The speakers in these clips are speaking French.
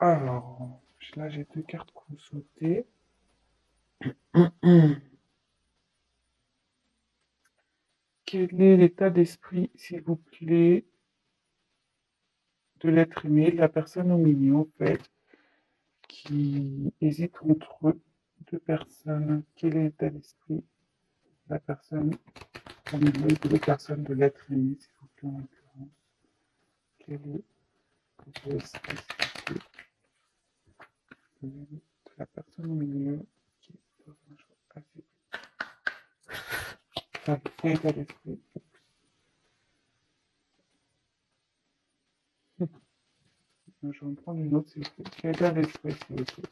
Alors, là j'ai deux cartes qu'on sauter. Quel est l'état d'esprit, s'il vous plaît, de l'être aimé, de la personne au milieu, en fait, qui hésite entre deux personnes? Quel est l'état d'esprit de la personne au milieu de deux personnes de l'être aimé, s'il vous plaît, en l'occurrence? Quel est l'état d'esprit, s'il vous plaît, de la personne au milieu qui est dans un choix assez... Enfin, quel état d'esprit? Je vais en prendre une autre, s'il vous plaît. Quel état d'esprit, s'il vous plaît?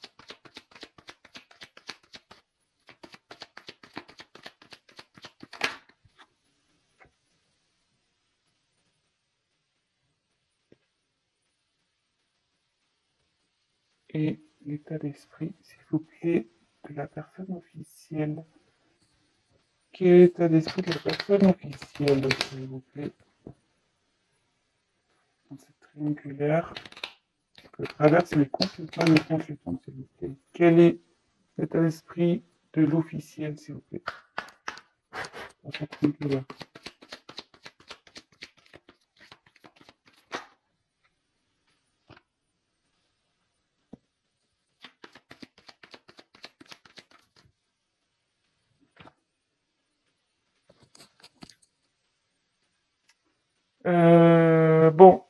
Et l'état d'esprit, s'il vous plaît, de la personne officielle. Quel est l'état d'esprit de la personne officielle, s'il vous plaît, dans cette triangulaire que traversent les consultants et les consultantes, s'il vous plaît? Quel est l'état d'esprit de l'officiel, s'il vous plaît, dans cette triangulaire? Bon,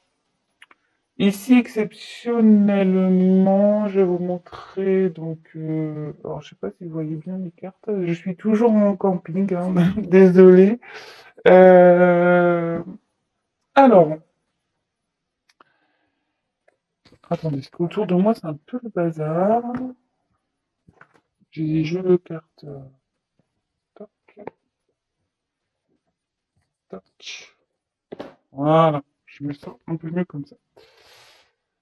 ici, exceptionnellement, je vais vous montrer, donc, alors je sais pas si vous voyez bien les cartes, je suis toujours en camping, hein, désolé. Euh, alors, attendez, parce qu'autour de moi, c'est un peu le bazar. J'ai des jeux de cartes. Toc, toc. Voilà, je me sens un peu mieux comme ça.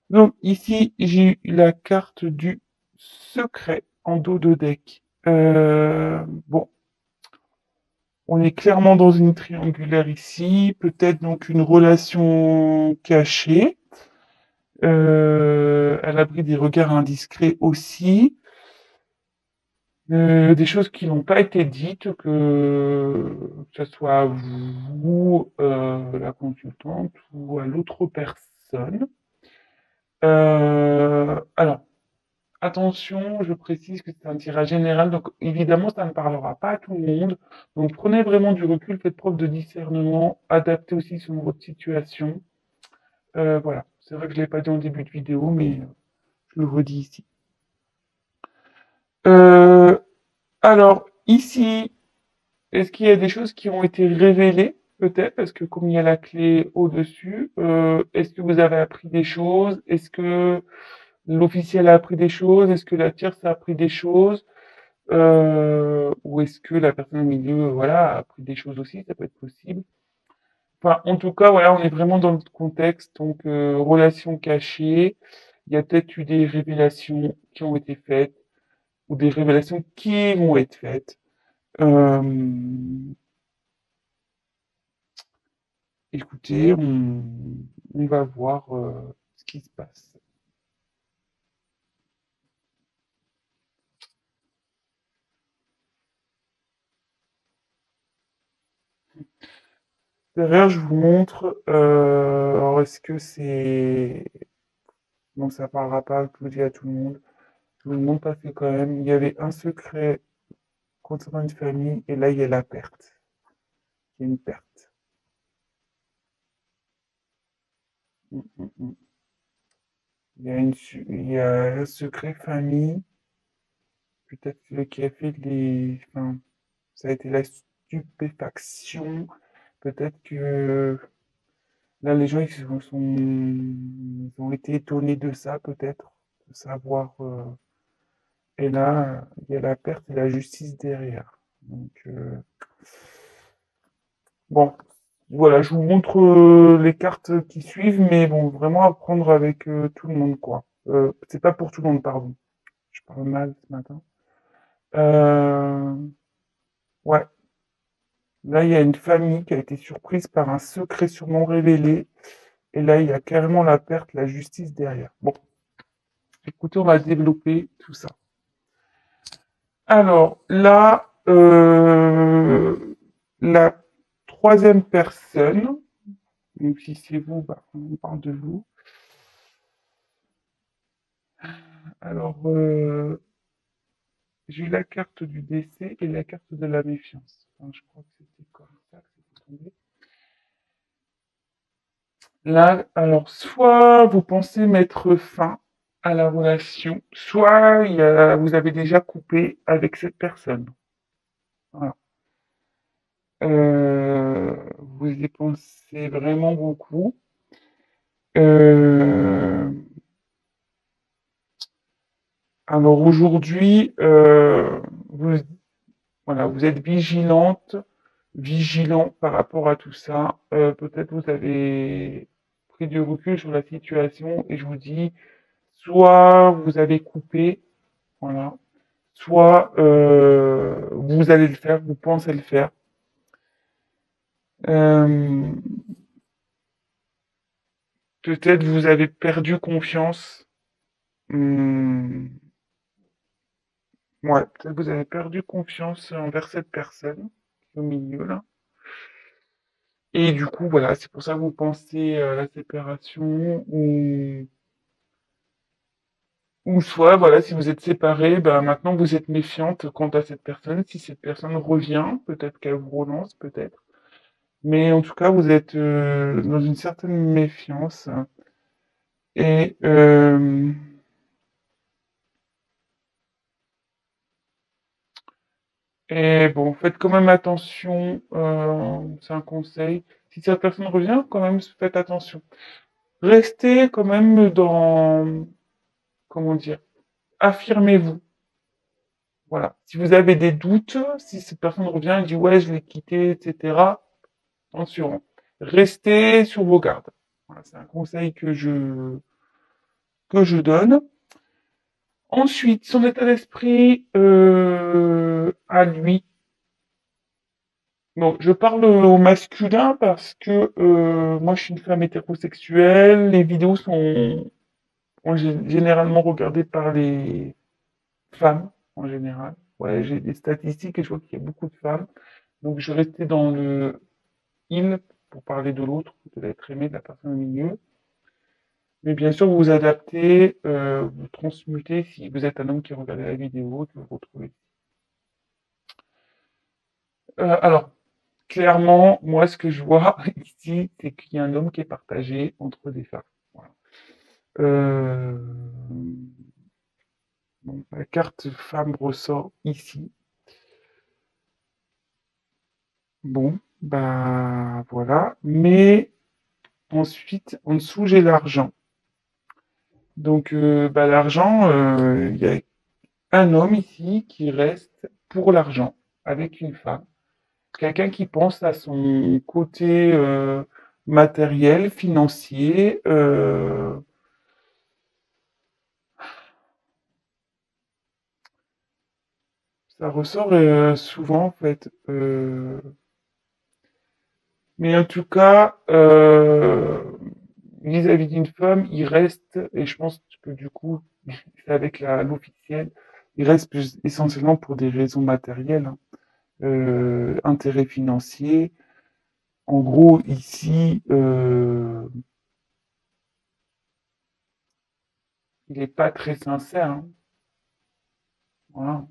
Donc, ici, j'ai eu la carte du secret en dos de deck. Bon, on est clairement dans une triangulaire ici, peut-être donc une relation cachée, à l'abri des regards indiscrets aussi. Des choses qui n'ont pas été dites, que ce soit à vous, la consultante, ou à l'autre personne. Alors, attention, je précise que c'est un tirage général, donc évidemment, ça ne parlera pas à tout le monde. Donc, prenez vraiment du recul, faites preuve de discernement, adaptez aussi selon votre situation. Voilà, c'est vrai que je ne l'ai pas dit en début de vidéo, mais je le redis ici. Euh, alors, ici, est-ce qu'il y a des choses qui ont été révélées, peut-être, parce que comme il y a la clé au-dessus, est-ce que vous avez appris des choses? Est-ce que l'officiel a appris des choses? Est-ce que la tierce a appris des choses? Ou est-ce que la personne au milieu, voilà, a appris des choses aussi? Ça peut être possible. Enfin, en tout cas, voilà, on est vraiment dans le contexte, donc relation cachée. Il y a peut-être eu des révélations qui ont été faites, ou des révélations qui vont être faites. Euh, Écoutez, on va voir ce qui se passe. Derrière, je vous montre. Alors, est-ce que c'est... Bon, ça parlera pas, je vous dis à tout le monde. Je vous le montre parce que quand même, il y avait un secret concernant une famille, et là, il y a la perte. Il y a une perte. Mm. Il y a un secret famille, peut-être qui a fait les... Enfin, ça a été la stupéfaction. Peut-être que là, les gens, ils ont été étonnés de ça, peut-être, de savoir. Et là, il y a la perte et la justice derrière. Donc, bon, voilà, je vous montre les cartes qui suivent, mais bon, vraiment à prendre avec tout le monde, quoi. C'est pas pour tout le monde, pardon. Je parle mal ce matin. Euh, ouais, là, il y a une famille qui a été surprise par un secret sûrement révélé. Et là, il y a carrément la perte, la justice derrière. Bon. Écoutez, on va développer tout ça. Alors là, la troisième personne, donc si c'est vous, bah, on parle de vous. Alors, j'ai eu la carte du décès et la carte de la méfiance. Enfin, je crois que c'était comme ça que c'était tombé. Là, alors, soit vous pensez mettre fin à la relation, soit vous avez déjà coupé avec cette personne. Voilà. Vous y pensez vraiment beaucoup. Euh, alors aujourd'hui, voilà, vous êtes vigilant par rapport à tout ça. Peut-être vous avez pris du recul sur la situation et je vous dis, soit vous avez coupé, voilà, soit vous allez le faire, vous pensez le faire. Euh, Peut-être vous avez perdu confiance. Hmm, ouais, peut-être vous avez perdu confiance envers cette personne au milieu là. Et du coup, voilà, c'est pour ça que vous pensez à la séparation ou soit, voilà, si vous êtes séparés, ben maintenant vous êtes méfiante quant à cette personne. Si cette personne revient, peut-être qu'elle vous relance, peut-être. Mais en tout cas, vous êtes dans une certaine méfiance. Et, et bon, faites quand même attention, c'est un conseil. Si cette personne revient, quand même, faites attention. Restez quand même dans, comment dire, affirmez-vous. Voilà. Si vous avez des doutes, si cette personne revient et dit ouais, je l'ai quitté, etc., attention. Restez sur vos gardes. Voilà, c'est un conseil que je donne. Ensuite, son état d'esprit à lui. Bon, je parle au masculin parce que moi je suis une femme hétérosexuelle. Les vidéos sont généralement regardées par les femmes en général. Ouais, j'ai des statistiques et je vois qu'il y a beaucoup de femmes. Donc je restais dans le il pour parler de l'autre, de l'être aimé, de la personne au milieu. Mais bien sûr, vous vous adaptez, vous transmutez si vous êtes un homme qui regarde la vidéo, que vous retrouvez. Alors, clairement, moi, ce que je vois ici, c'est qu'il y a un homme qui est partagé entre des femmes. Voilà. Euh, bon, la carte femme ressort ici. Bon, bah voilà. Mais ensuite, en dessous, j'ai l'argent. Donc, bah, l'argent, il y a un homme ici qui reste pour l'argent avec une femme. Quelqu'un qui pense à son côté matériel, financier. Ça ressort souvent en fait. Mais en tout cas, vis-à-vis d'une femme, il reste, et je pense que du coup, c'est avec l'officiel, il reste essentiellement pour des raisons matérielles, hein. Intérêt financier. En gros, ici, il n'est pas très sincère, hein. Voilà.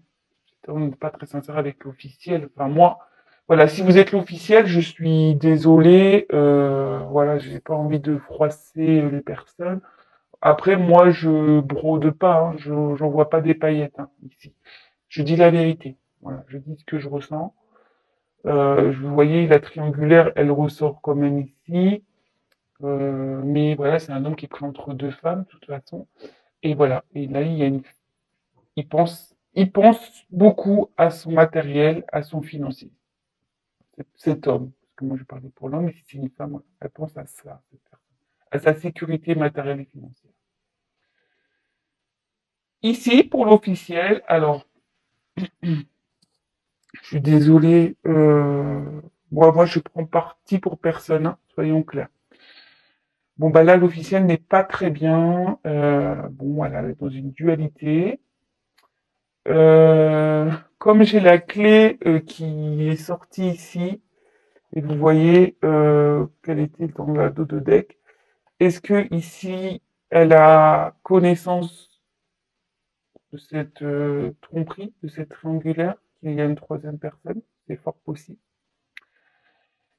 Cet homme n'est pas très sincère avec l'officiel. Enfin, moi, voilà, si vous êtes l'officiel, je suis désolé. Voilà, j'ai pas envie de froisser les personnes. Après, moi, je brode pas, hein, j'en vois pas des paillettes hein, ici. Je dis la vérité. Voilà, je dis ce que je ressens. Vous voyez, la triangulaire, elle ressort quand même ici. Mais voilà, c'est un homme qui est pris entre deux femmes, de toute façon. Et voilà. Et là, il pense beaucoup à son matériel, à son financier. Cet homme. Parce que moi, je parlais pour l'homme, mais si c'est une femme, elle pense à ça, à sa sécurité matérielle et financière. Ici, pour l'officiel, alors, je suis désolé, moi, je prends parti pour personne, hein, soyons clairs. Bon, bah là, l'officiel n'est pas très bien. Bon, voilà, elle est dans une dualité. Comme j'ai la clé qui est sortie ici, et vous voyez qu'elle était dans la dos de deck, est-ce que ici, elle a connaissance de cette tromperie, de cette triangulaire, qu'il y a une troisième personne? C'est fort possible.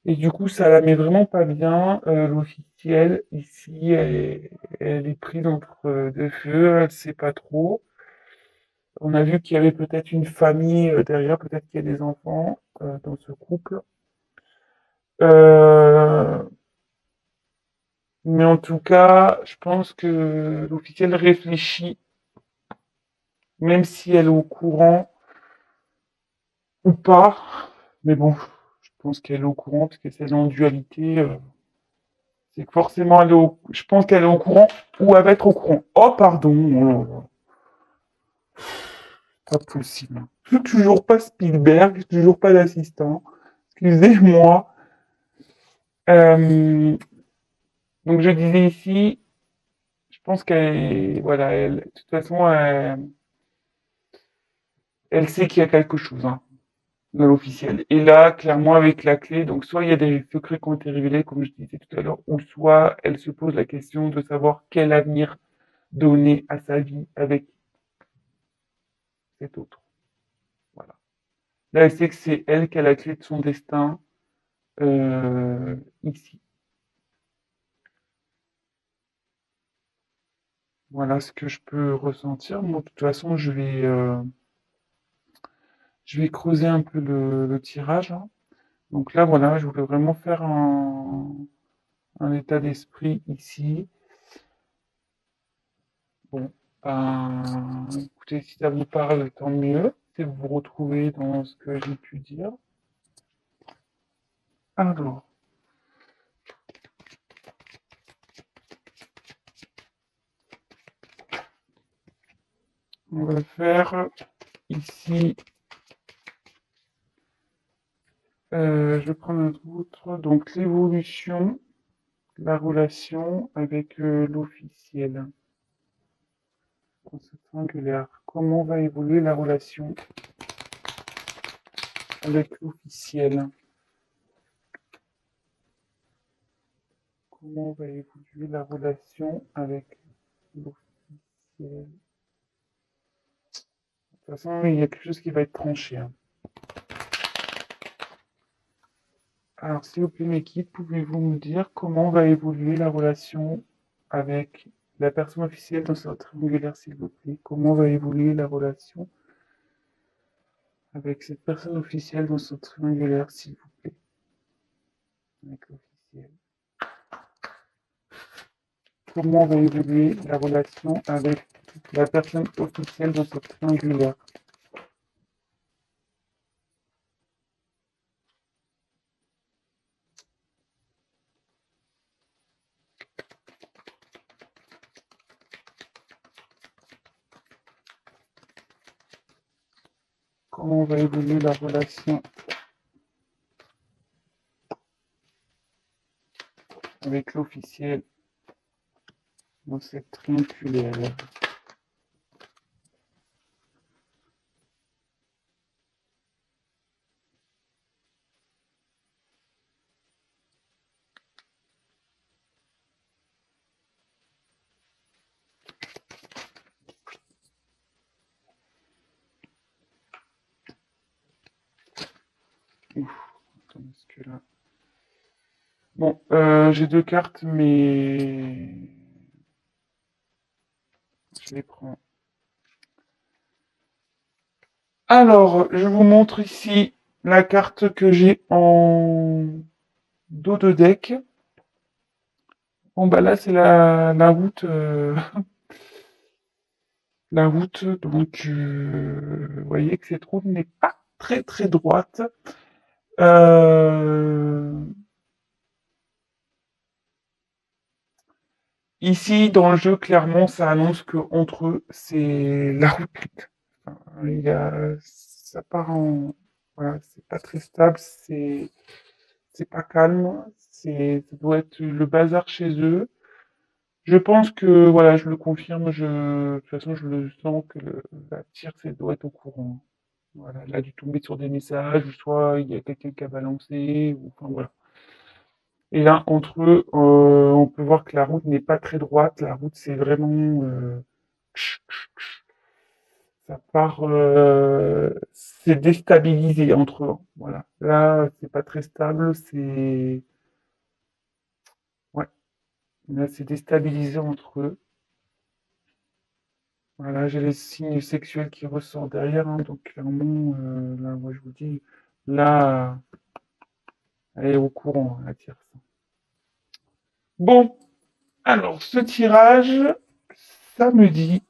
Et du coup, ça la met vraiment pas bien. L'officielle, ici, elle est prise entre deux feux, elle sait pas trop. On a vu qu'il y avait peut-être une famille derrière, peut-être qu'il y a des enfants dans ce couple. Euh, mais en tout cas, je pense que l'officielle réfléchit, même si elle est au courant ou pas. Mais bon, je pense qu'elle est au courant parce que c'est en dualité. C'est que forcément, je pense qu'elle est au courant ou elle va être au courant. Oh, pardon. Oh là là, pas possible. Toujours pas Spielberg, toujours pas d'assistant. Excusez-moi. Euh, donc je disais ici, je pense voilà, de toute façon, elle sait qu'il y a quelque chose hein, dans l'officiel. Et là, clairement, avec la clé, donc soit il y a des secrets qui ont été révélés, comme je disais tout à l'heure, ou soit elle se pose la question de savoir quel avenir donner à sa vie avec cet autre. Voilà. Là, elle sait que c'est elle qui a la clé de son destin ici. Voilà ce que je peux ressentir. Moi, de toute façon, je vais creuser un peu le tirage. Hein. Donc là, voilà, je voulais vraiment faire un état d'esprit ici. Bon, écoutez, si ça vous parle, tant mieux. Si vous vous retrouvez dans ce que j'ai pu dire. Alors, on va faire ici, je vais prendre un autre, donc l'évolution, la relation avec l'officiel dans cette triangulaire. Comment va évoluer la relation avec l'officiel? Comment va évoluer la relation avec l'officiel? De toute façon, il y a quelque chose qui va être tranché. Hein. Alors, s'il vous plaît, l'équipe, pouvez-vous me dire comment va évoluer la relation avec la personne officielle dans ce triangulaire, s'il vous plaît? Comment va évoluer la relation avec cette personne officielle dans ce triangulaire, s'il vous plaît? Avec l'officiel. Comment va évoluer la relation avec la personne officielle dans ce triangulaire? Comment va évoluer la relation avec l'officiel dans cette triangulaire? Ouf, attends, parce que là... Bon, j'ai deux cartes, mais je les prends. Alors, je vous montre ici la carte que j'ai en dos de deck. Bon, bah là, c'est la route. La route, donc, vous voyez que cette route n'est pas très très droite. Euh, Ici, dans le jeu, clairement, ça annonce que entre eux, c'est la route. Enfin, ça part en, voilà, c'est pas très stable, c'est pas calme, ça doit être le bazar chez eux. Je pense que, voilà, je le confirme, de toute façon, je le sens que la tierce, elle doit être au courant. Voilà, elle a dû tomber sur des messages, ou soit il y a quelqu'un qui a balancé, ou enfin voilà. Et là, entre eux, on peut voir que la route n'est pas très droite. La route, c'est vraiment, ça part, c'est déstabilisé entre eux. Voilà. Là, c'est pas très stable, ouais, là, c'est déstabilisé entre eux. Voilà, j'ai les signes sexuels qui ressortent derrière, hein, donc clairement, là, moi, je vous dis, là, elle est au courant, la tierce. Bon, alors, ce tirage, ça me dit,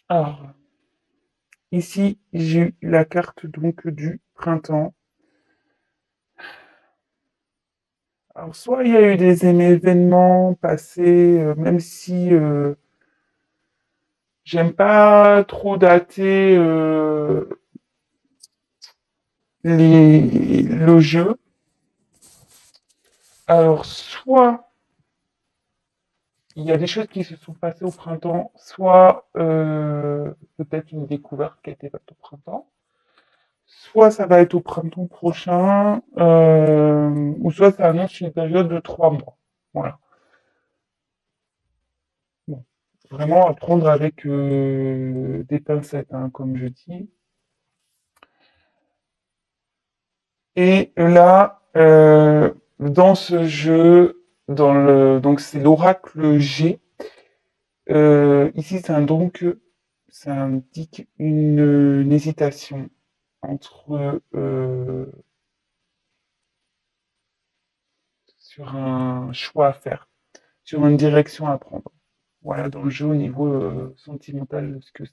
alors, ici, j'ai eu la carte donc du printemps. Alors, soit il y a eu des événements passés, même si j'aime pas trop dater le jeu. Alors, soit il y a des choses qui se sont passées au printemps, soit peut-être une découverte qui a été faite au printemps, soit ça va être au printemps prochain, ou soit ça annonce une période de 3 mois. Voilà. Bon. Vraiment à prendre avec des pincettes, hein, comme je dis. Et là, dans ce jeu, donc c'est l'oracle G. Ici, ça indique une hésitation entre sur un choix à faire, sur une direction à prendre. Voilà, dans le jeu au niveau sentimental, ce que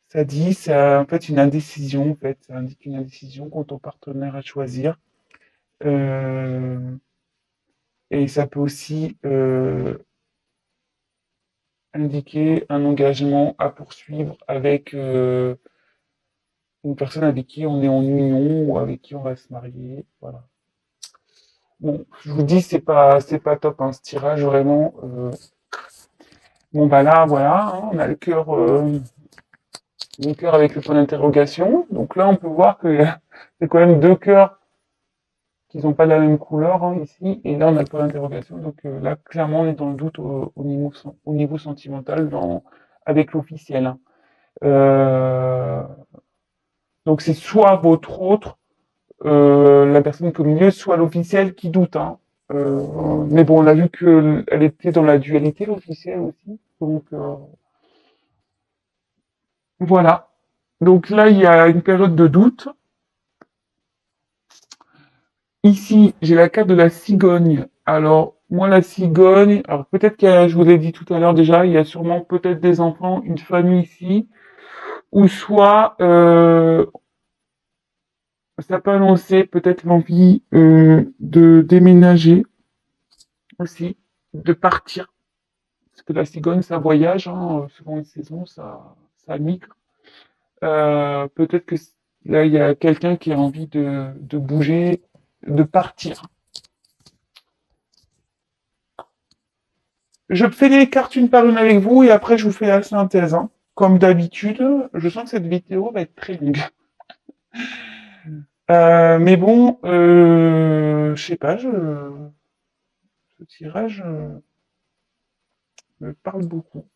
ça dit, c'est en fait une indécision. En fait, ça indique une indécision quant au partenaire à choisir. Euh, et ça peut aussi indiquer un engagement à poursuivre avec une personne avec qui on est en union ou avec qui on va se marier. Voilà. Bon, je vous dis, c'est pas top, hein, ce tirage vraiment. Bon bah là, voilà, hein, on a le cœur avec le point d'interrogation. Donc là, on peut voir que c'est quand même deux cœurs qui n'ont pas la même couleur, hein, ici, et là, on a le point d'interrogation. Donc là, clairement, on est dans le doute au niveau sentimental avec l'officiel, hein. Euh, donc c'est soit votre autre, la personne qui est au milieu, soit l'officiel qui doute, hein. Mais bon, on a vu qu'elle était dans la dualité, l'officiel aussi. Donc voilà. Donc là, il y a une période de doute. Ici, j'ai la carte de la cigogne. Alors, moi, la cigogne, alors peut-être je vous l'ai dit tout à l'heure déjà, il y a sûrement peut-être des enfants, une famille ici, ou soit ça peut annoncer peut-être l'envie de déménager aussi, de partir. Parce que la cigogne, ça voyage, hein, selon les saisons, ça migre. Peut-être que là, il y a quelqu'un qui a envie de bouger, de partir. Je fais les cartes une par une avec vous et après je vous fais la synthèse, hein. Comme d'habitude, je sens que cette vidéo va être très longue. Mais bon, je sais pas, ce tirage me parle beaucoup.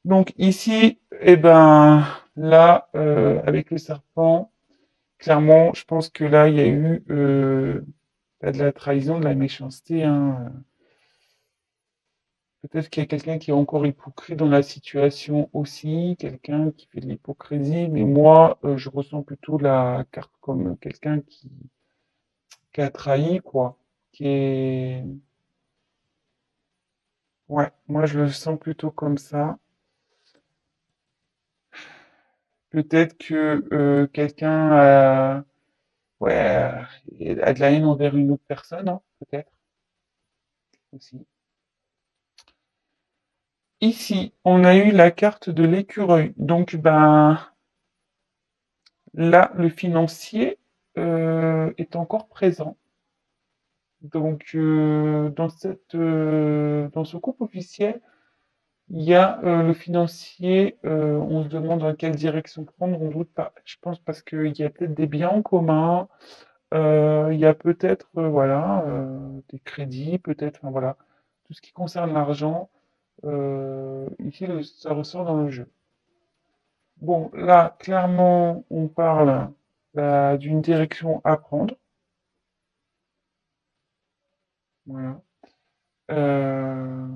Donc ici, eh ben là, avec le serpent, clairement, je pense que là, il y a eu de la trahison, de la méchanceté, hein. Peut-être qu'il y a quelqu'un qui est encore hypocrite dans la situation aussi, quelqu'un qui fait de l'hypocrisie, mais moi, je ressens plutôt la carte comme quelqu'un qui a trahi, quoi. Qui est... Ouais, moi je le sens plutôt comme ça. Peut-être que quelqu'un ouais, a de la haine envers une autre personne, hein, peut-être aussi. Ici, on a eu la carte de l'écureuil. Donc, ben, là, le financier est encore présent. Donc, dans ce couple officiel, il y a le financier, on se demande dans quelle direction prendre, on doute pas. Je pense parce qu'il y a peut-être des biens en commun, il y a peut-être, voilà, des crédits, peut-être, enfin voilà, tout ce qui concerne l'argent, ici, ça ressort dans le jeu. Bon, là, clairement, on parle bah, d'une direction à prendre. Voilà. Euh,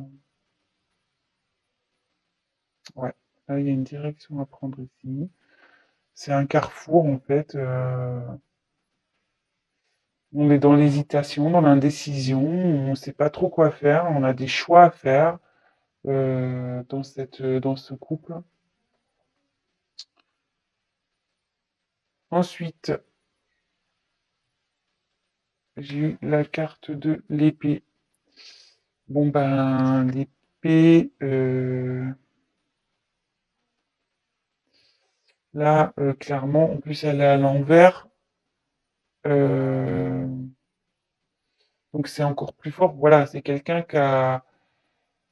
ouais, là, il y a une direction à prendre ici. C'est un carrefour, en fait. On est dans l'hésitation, dans l'indécision. On ne sait pas trop quoi faire. On a des choix à faire dans ce couple. Ensuite, j'ai eu la carte de l'épée. Bon, ben, l'épée, là, clairement, en plus, elle est à l'envers. Euh, donc, c'est encore plus fort. Voilà, c'est quelqu'un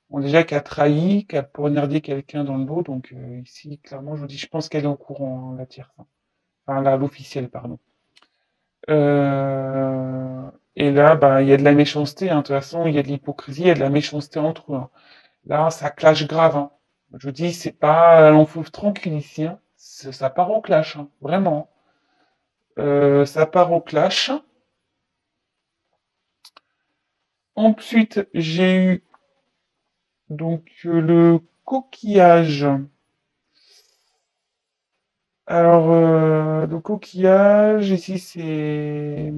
bon, déjà, qui a trahi, qui a poignardé quelqu'un dans le dos. Donc, ici, clairement, je vous dis, je pense qu'elle est au courant, hein, la tierce. Enfin, là, l'officiel, pardon. Et là, bah, il y a de la méchanceté, hein. De toute façon, il y a de l'hypocrisie, il y a de la méchanceté entre eux, hein. Là, ça clash grave, hein. Je vous dis, c'est pas long fleuve tranquille ici, hein. Ça part au clash, hein, vraiment. Ça part au clash. Ensuite, j'ai eu donc le coquillage. Alors, le coquillage, ici, c'est...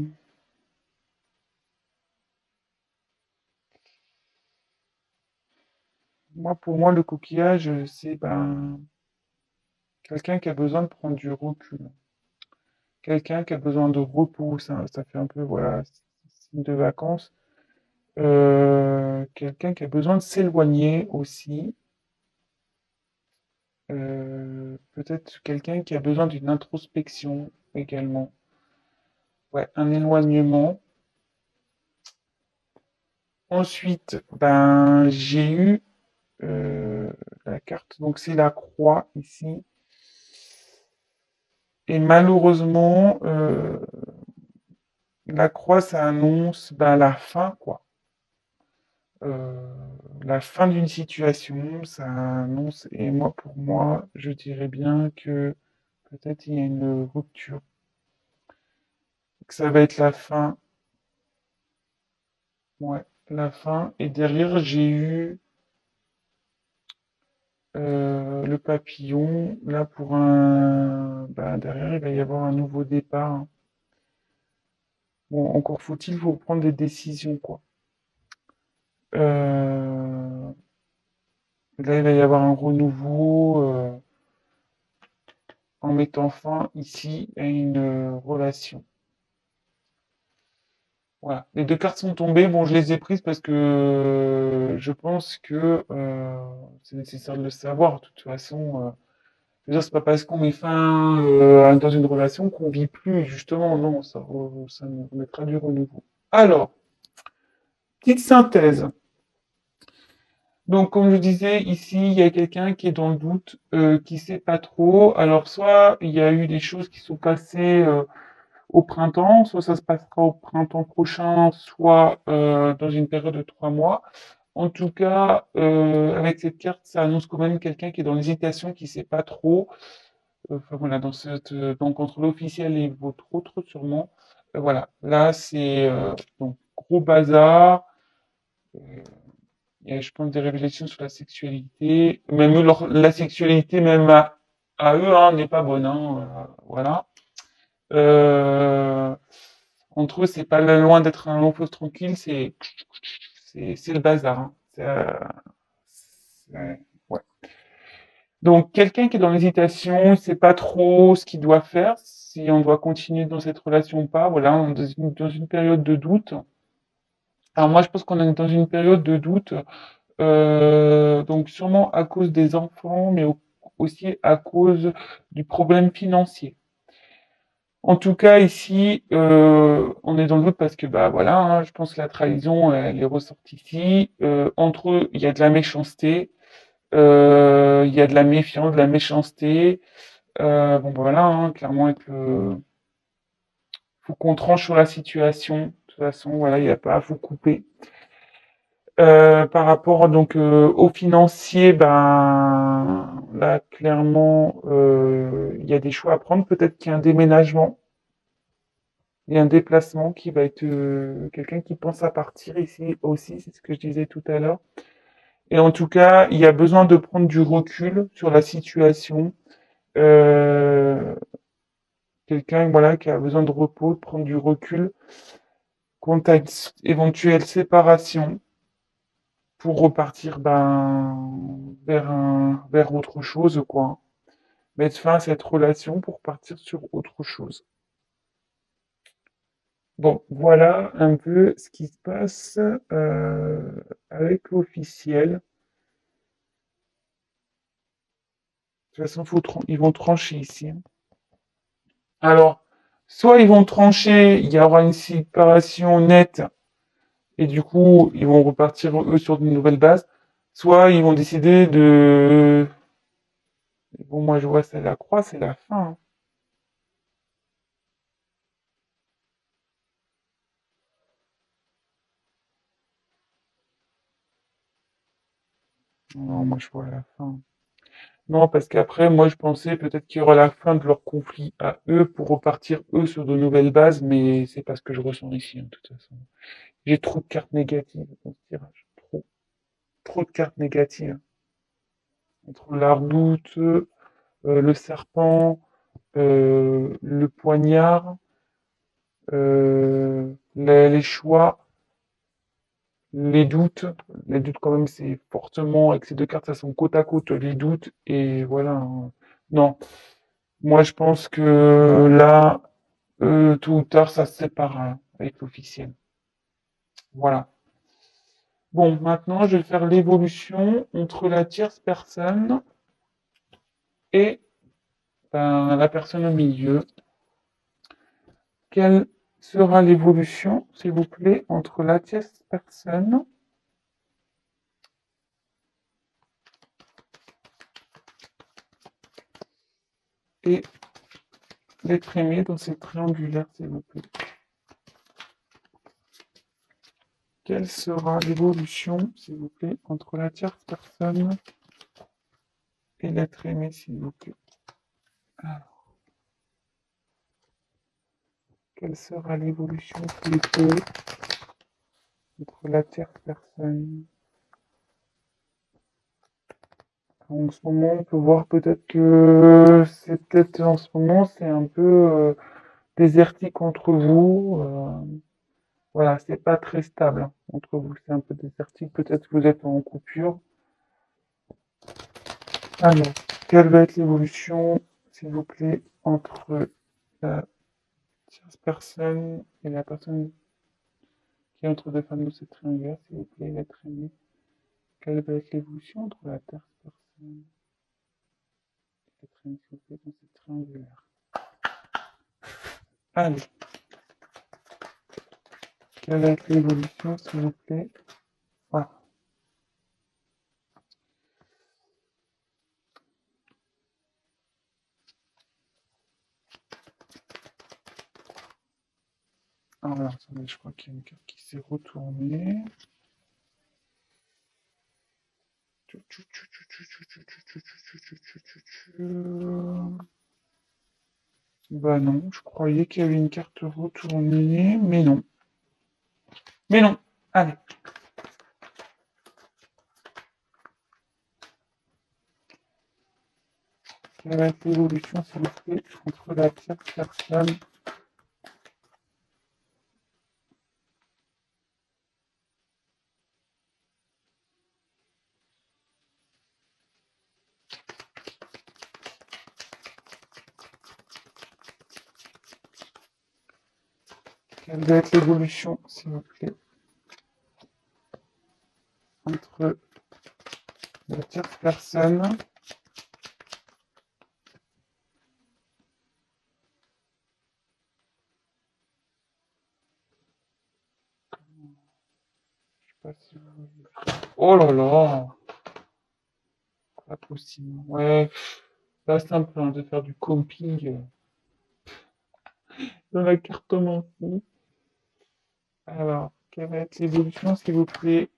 Moi, pour moi, le coquillage, c'est ben, quelqu'un qui a besoin de prendre du recul. Quelqu'un qui a besoin de repos, ça fait un peu, voilà, signe de vacances. Quelqu'un qui a besoin de s'éloigner aussi. Peut-être quelqu'un qui a besoin d'une introspection également. Ouais, un éloignement. Ensuite, ben, j'ai eu la carte, donc c'est la croix ici. Et malheureusement, la croix, ça annonce ben, la fin, quoi. Euh, la fin d'une situation, ça annonce, et moi, pour moi, je dirais bien que peut-être il y a une rupture, que ça va être la fin, ouais, la fin. Et derrière, j'ai eu le papillon, là pour un, bah, derrière, il va y avoir un nouveau départ, hein. Bon, encore faut-il faut prendre des décisions, quoi. Euh, là, il va y avoir un renouveau en mettant fin ici à une relation. Voilà. Les deux cartes sont tombées. Bon, je les ai prises parce que je pense que c'est nécessaire de le savoir. De toute façon, je veux dire, c'est pas parce qu'on met fin dans une relation qu'on vit plus. Justement, non, ça nous mettra du renouveau. Alors, petite synthèse. Donc, comme je disais, ici, il y a quelqu'un qui est dans le doute, qui sait pas trop. Alors, soit il y a eu des choses qui sont passées au printemps, soit ça se passera au printemps prochain, soit dans une période de 3 mois. En tout cas, avec cette carte, ça annonce quand même quelqu'un qui est dans l'hésitation, qui sait pas trop. Enfin voilà, donc entre l'officiel et votre autre sûrement. Voilà, là c'est donc gros bazar. Euh, il y a, je pense, des révélations sur la sexualité. Même eux, la sexualité, même à eux, hein, n'est pas bonne, hein, voilà. Euh, Entre eux, c'est pas loin d'être un long fleuve tranquille, c'est le bazar, hein. Ouais. Donc, quelqu'un qui est dans l'hésitation, il ne sait pas trop ce qu'il doit faire, si on doit continuer dans cette relation ou pas. Voilà, on est dans une période de doute. Alors moi, je pense qu'on est dans une période de doute, donc sûrement à cause des enfants, mais aussi à cause du problème financier. En tout cas, ici, on est dans le doute parce que, bah voilà, hein, je pense que la trahison, elle est ressortie ici. Entre eux, il y a de la méchanceté, il y a de la méfiance, de la méchanceté. Bon, bah, voilà, hein, clairement, faut qu'on tranche sur la situation. De toute façon, voilà, il n'y a pas à vous couper. Par rapport donc aux financiers, ben là clairement il y a des choix à prendre. Peut-être qu'il y a un déménagement, il y a un déplacement qui va être quelqu'un qui pense à partir ici aussi, c'est ce que je disais tout à l'heure. Et en tout cas, il y a besoin de prendre du recul sur la situation. Euh, Quelqu'un voilà qui a besoin de repos, de prendre du recul quant à une éventuelle séparation pour repartir vers autre chose quoi. Mettre fin à cette relation pour partir sur autre chose. Bon, voilà un peu ce qui se passe avec l'officiel. De toute façon, ils vont trancher ici, hein. Alors, soit ils vont trancher, il y aura une séparation nette et du coup, ils vont repartir eux sur de nouvelles bases, soit ils vont décider de... Bon, moi je vois c'est la croix, c'est la fin, hein. Non, moi je vois la fin. Non, parce qu'après, moi, je pensais peut-être qu'il y aura la fin de leur conflit à eux pour repartir, eux, sur de nouvelles bases, mais c'est pas ce que je ressens ici, hein, de toute façon. J'ai trop de cartes négatives dans ce tirage. Trop, trop de cartes négatives. Entre la route, le serpent, le poignard, les choix, les doutes. Les doutes, quand même, c'est fortement, avec ces deux cartes, ça sont côte à côte, les doutes, et voilà, hein. Non. Moi, je pense que là, tôt ou tard, ça se sépare hein, avec l'officiel. Voilà. Bon, maintenant, je vais faire l'évolution entre la tierce personne et la personne au milieu. Quelle sera l'évolution, s'il vous plaît, entre la tierce personne et l'être aimé dans cette triangulaire, s'il vous plaît? Quelle sera l'évolution, s'il vous plaît, entre la tierce personne et l'être aimé, s'il vous plaît? Alors, quelle sera l'évolution, s'il vous plaît, entre la tierce personne? En ce moment, on peut voir peut-être que c'est peut-être en ce moment, c'est un peu désertique entre vous. Voilà, c'est pas très stable hein, entre vous, c'est un peu désertique. Peut-être que vous êtes en coupure. Alors, quelle va être l'évolution, s'il vous plaît, entre la tierce personne et la personne qui est entre deux femmes de cette triangulaire, s'il vous plaît, l'être aimé? Quelle va être l'évolution entre la tierce personne et l'être aimé, s'il vous plaît, dans cette triangulaire? Allez, quelle va être l'évolution, s'il vous plaît? Voilà. Alors, attendez, je crois qu'il y a une carte qui s'est retournée. Bah non, je croyais qu'il y avait une carte retournée, mais non. Mais non. Allez. Quelle va être l'évolution, s'il vous plaît, entre la tierce personne? Quelle va être l'évolution, s'il vous plaît, entre la tierce personne si vous... Oh là là, pas possible. Ouais, pas simple hein, de faire du camping dans la cartomancie. Alors, quelle va être l'évolution, s'il vous plaît,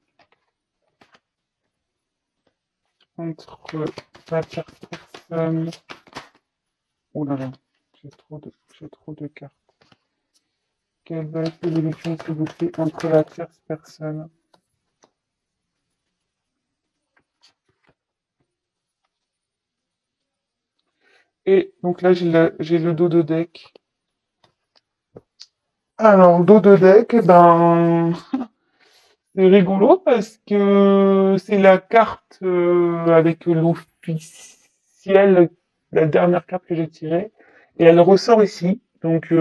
entre la tierce personne... Oh là là, j'ai trop de cartes. Quelle va être l'évolution, s'il vous plaît, entre la tierce personne et donc là, j'ai le dos de deck. Alors, le dos de deck, eh ben, c'est rigolo parce que c'est la carte avec l'officiel, la dernière carte que j'ai tirée, et elle ressort ici. Donc,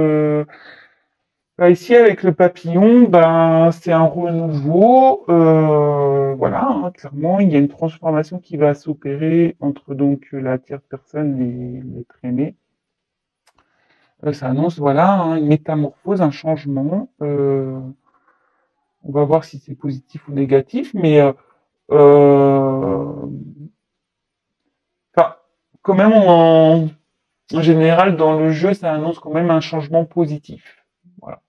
bah, ici avec le papillon, ben c'est un renouveau. Voilà, hein, clairement, il y a une transformation qui va s'opérer entre donc la tierce personne et l'être aimé. Ça annonce voilà hein, une métamorphose, un changement. On va voir si c'est positif ou négatif, mais euh, enfin, quand même en général dans le jeu, ça annonce quand même un changement positif. Voilà.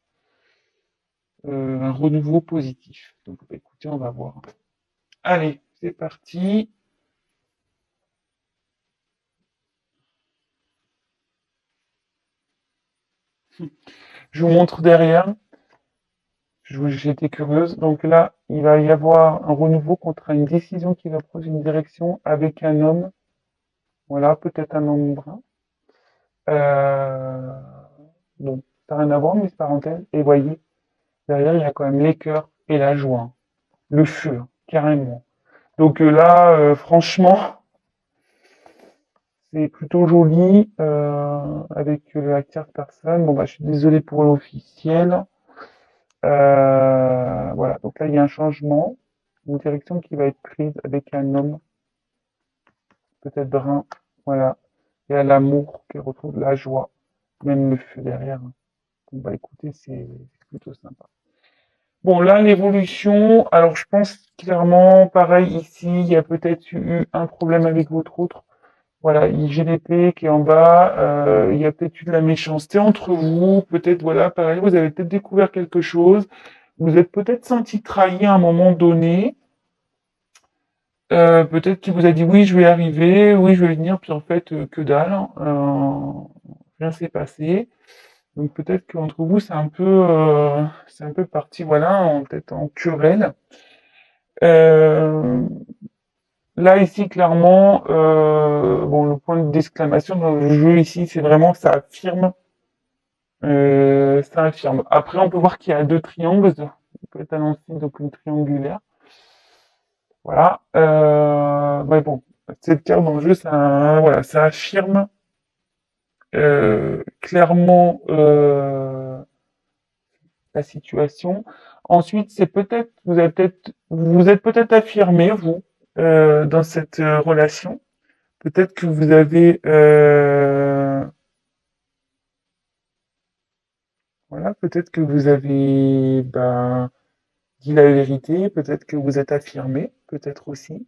Un renouveau positif. Donc bah, écoutez, on va voir. Allez, c'est parti. Je vous montre derrière. J'étais curieuse. Donc là, il va y avoir un renouveau contre une décision qui va prendre une direction avec un homme. Voilà, peut-être un homme brun. Euh, bon, ça n'a rien à voir, mais c'est parenthèse. Et voyez, derrière, il y a quand même les cœurs et la joie. Le feu, hein, carrément. Donc là, franchement, c'est plutôt joli avec la tierce personne. Bon, bah, je suis désolé pour l'officiel. Voilà, donc là, il y a un changement, une direction qui va être prise avec un homme, peut-être brun. Voilà. Il y a l'amour qui retrouve la joie, même le feu derrière. Bon, bah écoutez, c'est plutôt sympa. Bon, là, l'évolution, alors je pense clairement, pareil ici, il y a peut-être eu un problème avec votre autre. Voilà, IGDP qui est en bas, il y a peut-être eu de la méchanceté entre vous, peut-être, voilà, pareil, vous avez peut-être découvert quelque chose, vous êtes peut-être senti trahi à un moment donné, peut-être qu'il vous a dit oui, je vais arriver, oui, je vais venir, puis en fait, que dalle, hein, rien s'est passé. Donc peut-être qu'entre vous, c'est un peu parti, voilà, peut-être en querelle. Euh, Là, ici, clairement, bon, le point d'exclamation dans le jeu ici, c'est vraiment ça affirme. Ça affirme. Après, on peut voir qu'il y a deux triangles. Ça peut être annoncé donc une triangulaire. Voilà. Ouais, bon, cette carte dans le jeu, ça, voilà, ça affirme clairement la situation. Ensuite, c'est peut-être, vous êtes peut-être affirmé vous dans cette relation. Peut-être que vous avez, voilà, peut-être que vous avez ben, dit la vérité, peut-être que vous êtes affirmé, peut-être aussi.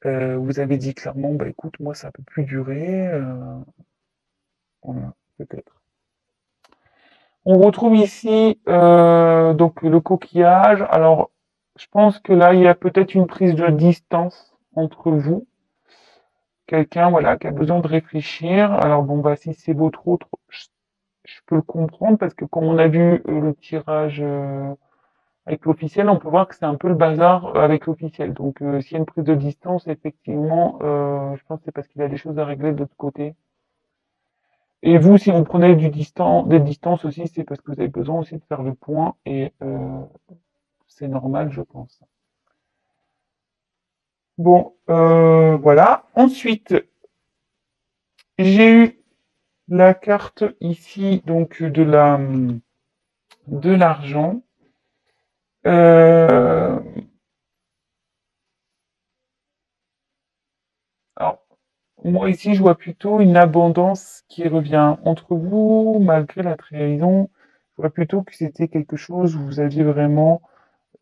Vous avez dit clairement, bah écoute, moi ça peut plus durer, voilà, peut-être. On retrouve ici donc le coquillage. Alors, je pense que là il y a peut-être une prise de distance entre vous. Quelqu'un, voilà, qui a besoin de réfléchir. Alors bon, bah si c'est votre autre, je peux le comprendre parce que comme on a vu le tirage avec l'officiel, on peut voir que c'est un peu le bazar avec l'officiel. Donc s'il y a une prise de distance, effectivement, je pense que c'est parce qu'il y a des choses à régler de l'autre côté. Et vous, si vous prenez des distances aussi, c'est parce que vous avez besoin aussi de faire le point et c'est normal, je pense. Bon, voilà. Ensuite, j'ai eu la carte ici donc de l'argent. Euh, alors, moi ici, je vois plutôt une abondance qui revient entre vous, malgré la trahison. Je vois plutôt que c'était quelque chose où vous aviez vraiment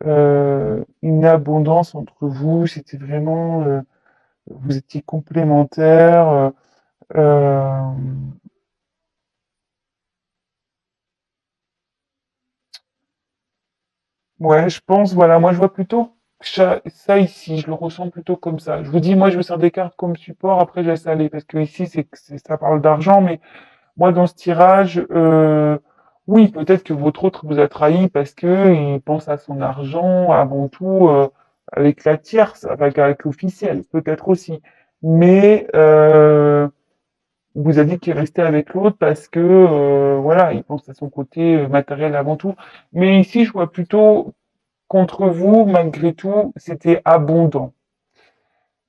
une abondance entre vous. C'était vraiment, vous étiez complémentaires. Euh, ouais, je pense, voilà, moi je vois plutôt ça ici, je le ressens plutôt comme ça. Je vous dis, moi je me sers des cartes comme support, après je laisse aller, parce que ici ça parle d'argent, mais moi dans ce tirage, oui, peut-être que votre autre vous a trahi parce que il pense à son argent avant tout, avec la tierce, avec l'officiel, peut-être aussi. Mais il vous a dit qu'il restait avec l'autre parce que voilà, il pense à son côté matériel avant tout. Mais ici, je vois plutôt contre vous, malgré tout, c'était abondant.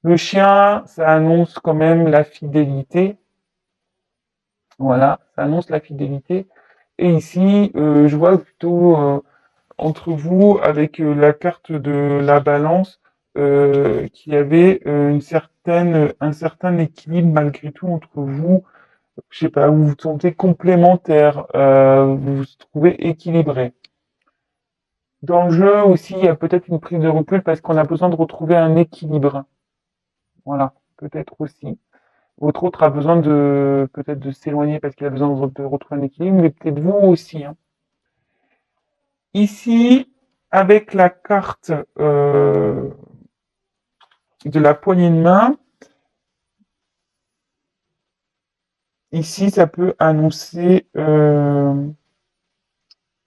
Le chien, ça annonce quand même la fidélité. Voilà, ça annonce la fidélité. Et ici, je vois plutôt entre vous, avec la carte de la balance, qu'il y avait un certain équilibre malgré tout entre vous. Je sais pas, vous vous sentez complémentaires, vous vous trouvez équilibré. Dans le jeu aussi, il y a peut-être une prise de recul parce qu'on a besoin de retrouver un équilibre. Voilà, peut-être aussi. Votre autre a besoin de peut-être de s'éloigner parce qu'il a besoin de retrouver un équilibre, mais peut-être vous aussi, hein. Ici, avec la carte de la poignée de main, ici, ça peut annoncer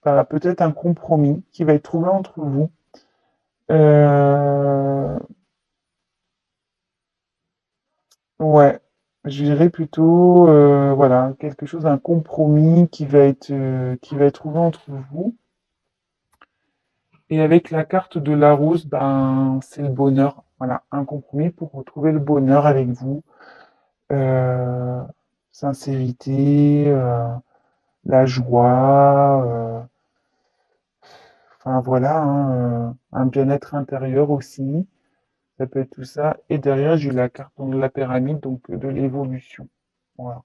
bah, peut-être un compromis qui va être trouvé entre vous. Euh, ouais, je dirais plutôt voilà quelque chose, un compromis qui va être trouvé entre vous. Et avec la carte de la rose, ben c'est le bonheur. Voilà, un compromis pour retrouver le bonheur avec vous. Euh, sincérité, la joie, enfin voilà, hein, un bien-être intérieur aussi. Ça peut être tout ça. Et derrière, j'ai la carte de la pyramide, donc de l'évolution. Voilà.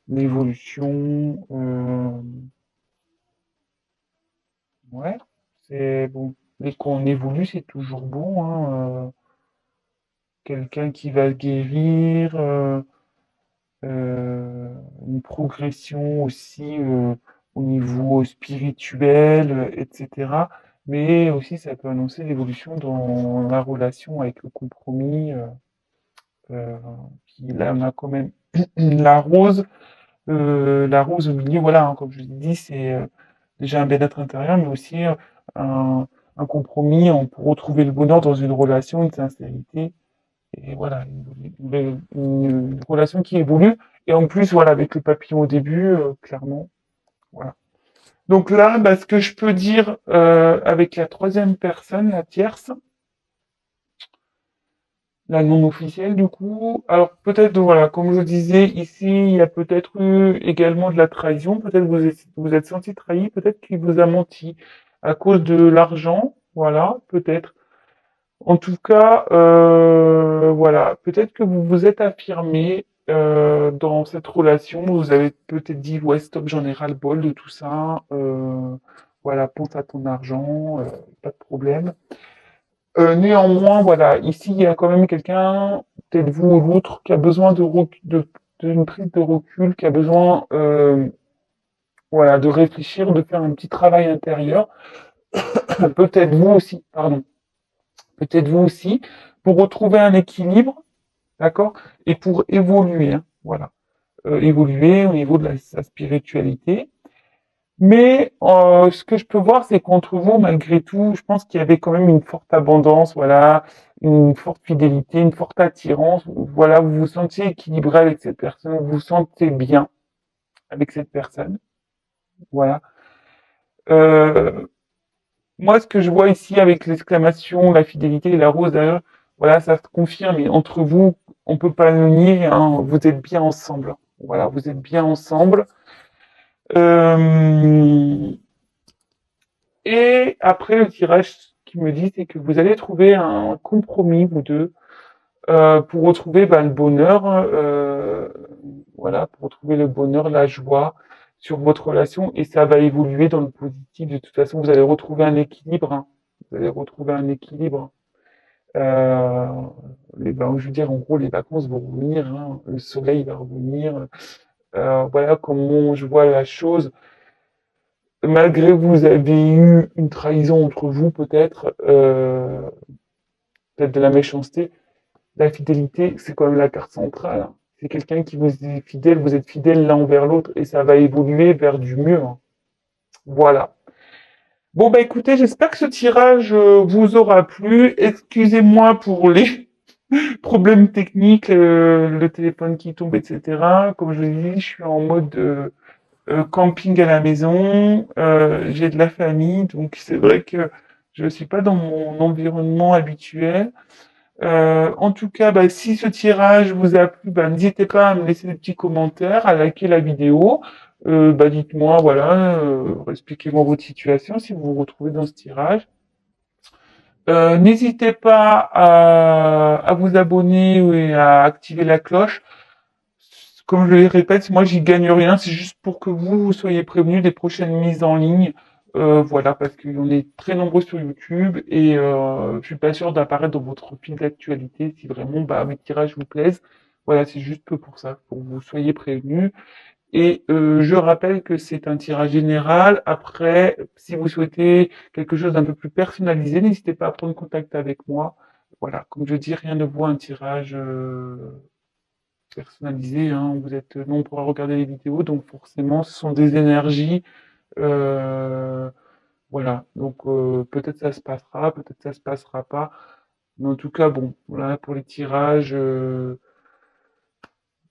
L'évolution, ouais, c'est bon. Dès qu'on évolue, c'est toujours bon, hein. Quelqu'un qui va guérir, une progression aussi au niveau spirituel, etc. Mais aussi, ça peut annoncer l'évolution dans la relation avec le compromis. Euh, qui, là, on a quand même la rose au milieu. Voilà, hein, comme je l'ai dit, c'est déjà un bien-être intérieur, mais aussi un, un compromis pour retrouver le bonheur dans une relation, une sincérité. Et voilà, une relation qui évolue. Et en plus, voilà, avec les papillons au début, clairement, voilà. Donc là, bah, ce que je peux dire avec la troisième personne, la tierce, la non officielle du coup, alors peut-être, voilà, comme je disais, ici, il y a peut-être eu également de la trahison, peut-être vous êtes senti trahi, peut-être qu'il vous a menti à cause de l'argent, voilà, peut-être. En tout cas, voilà, peut-être que vous vous êtes affirmé dans cette relation. Vous avez peut-être dit, ouais, stop, j'en ai ras-le-bol de tout ça. Voilà, pense à ton argent, pas de problème. Néanmoins, voilà, ici, il y a quand même quelqu'un, peut-être vous ou l'autre, qui a besoin d'une prise de recul, qui a besoin, voilà, de réfléchir, de faire un petit travail intérieur. Peut-être vous aussi, pardon. Peut-être vous aussi, pour retrouver un équilibre. D'accord? Et pour évoluer, hein, voilà. Évoluer au niveau de sa spiritualité. Mais ce que je peux voir, c'est qu'entre vous, malgré tout, je pense qu'il y avait quand même une forte abondance, voilà, une forte fidélité, une forte attirance. Voilà, vous vous sentiez équilibré avec cette personne, vous vous sentez bien avec cette personne. Voilà. Euh, moi, ce que je vois ici avec l'exclamation, la fidélité et la rose derrière, voilà, ça se confirme. Et entre vous, on peut pas le nier, hein, vous êtes bien ensemble. Voilà, vous êtes bien ensemble. Euh, et après, le tirage qui me dit, c'est que vous allez trouver un compromis, vous deux, pour retrouver bah, le bonheur, voilà, pour retrouver le bonheur, la joie sur votre relation, et ça va évoluer dans le positif. De toute façon, vous allez retrouver un équilibre, hein. vous allez retrouver un équilibre. Euh, je veux dire, en gros, les vacances vont revenir, hein, le soleil va revenir. Voilà comment je vois la chose. Malgré que vous avez eu une trahison entre vous, peut-être de la méchanceté, la fidélité, c'est quand même la carte centrale, hein. C'est quelqu'un qui vous est fidèle, vous êtes fidèle l'un envers l'autre et ça va évoluer vers du mieux, hein. Voilà. Bon, bah écoutez, j'espère que ce tirage vous aura plu. Excusez-moi pour les problèmes techniques, le téléphone qui tombe, etc. Comme je vous l'ai dit, je suis en mode camping à la maison. J'ai de la famille, donc c'est vrai que je suis pas dans mon environnement habituel. En tout cas, bah, si ce tirage vous a plu, bah, n'hésitez pas à me laisser des petits commentaires, à liker la vidéo. Bah, dites-moi, voilà, expliquez-moi votre situation si vous vous retrouvez dans ce tirage. N'hésitez pas à vous abonner et à activer la cloche. Comme je le répète, moi j'y gagne rien, c'est juste pour que vous soyez prévenus des prochaines mises en ligne. Voilà, parce qu'on est très nombreux sur YouTube et je suis pas sûr d'apparaître dans votre fil d'actualité si vraiment bah, mes tirages vous plaisent. Voilà, c'est juste pour ça, pour que vous soyez prévenus. Et je rappelle que c'est un tirage général. Après, si vous souhaitez quelque chose d'un peu plus personnalisé, n'hésitez pas à prendre contact avec moi. Voilà, comme je dis, rien ne vaut un tirage personnalisé, hein. Vous êtes nombreux à regarder les vidéos, donc forcément, ce sont des énergies. euh, voilà, donc peut-être ça se passera, peut-être ça se passera pas. Mais en tout cas, bon, voilà, pour les tirages, bon,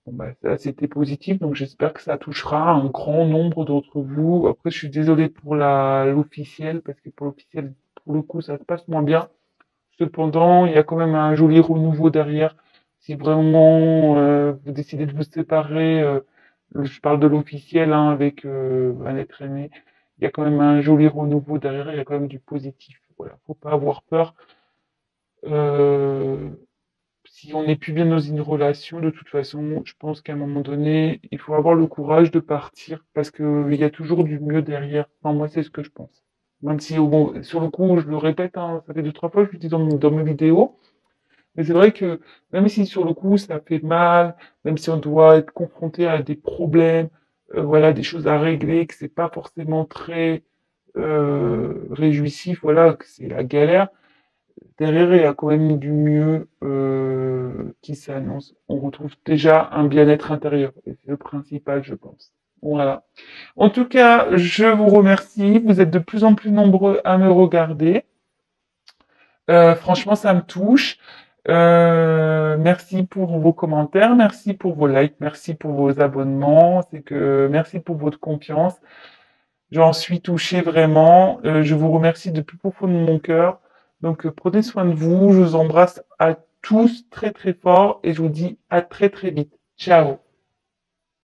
bah, c'était positif, donc j'espère que ça touchera un grand nombre d'entre vous. Après, je suis désolé pour l'officiel, parce que pour l'officiel, pour le coup, ça se passe moins bien. Cependant, il y a quand même un joli renouveau derrière. Si vraiment vous décidez de vous séparer, je parle de l'officiel hein, avec un être aimé, il y a quand même un joli renouveau derrière, il y a quand même du positif. Voilà, faut pas avoir peur. Euh, Si on n'est plus bien dans une relation, de toute façon, je pense qu'à un moment donné, il faut avoir le courage de partir parce que il y a toujours du mieux derrière. Enfin, moi, c'est ce que je pense. Même si, bon, sur le coup, je le répète, hein, ça fait deux, trois fois que je le dis dans mes vidéos, mais c'est vrai que même si sur le coup, ça fait mal, même si on doit être confronté à des problèmes, voilà, des choses à régler, que c'est pas forcément très réjouissif, voilà, que c'est la galère, derrière, il y a quand même du mieux qui s'annonce. On retrouve déjà un bien-être intérieur. Et c'est le principal, je pense. Voilà. En tout cas, je vous remercie. Vous êtes de plus en plus nombreux à me regarder. Franchement, ça me touche. Merci pour vos commentaires, merci pour vos likes, merci pour vos abonnements. Merci pour votre confiance. J'en suis touché vraiment. Je vous remercie de plus profond de mon cœur. Donc prenez soin de vous. Je vous embrasse à tous très très fort et je vous dis à très très vite. Ciao.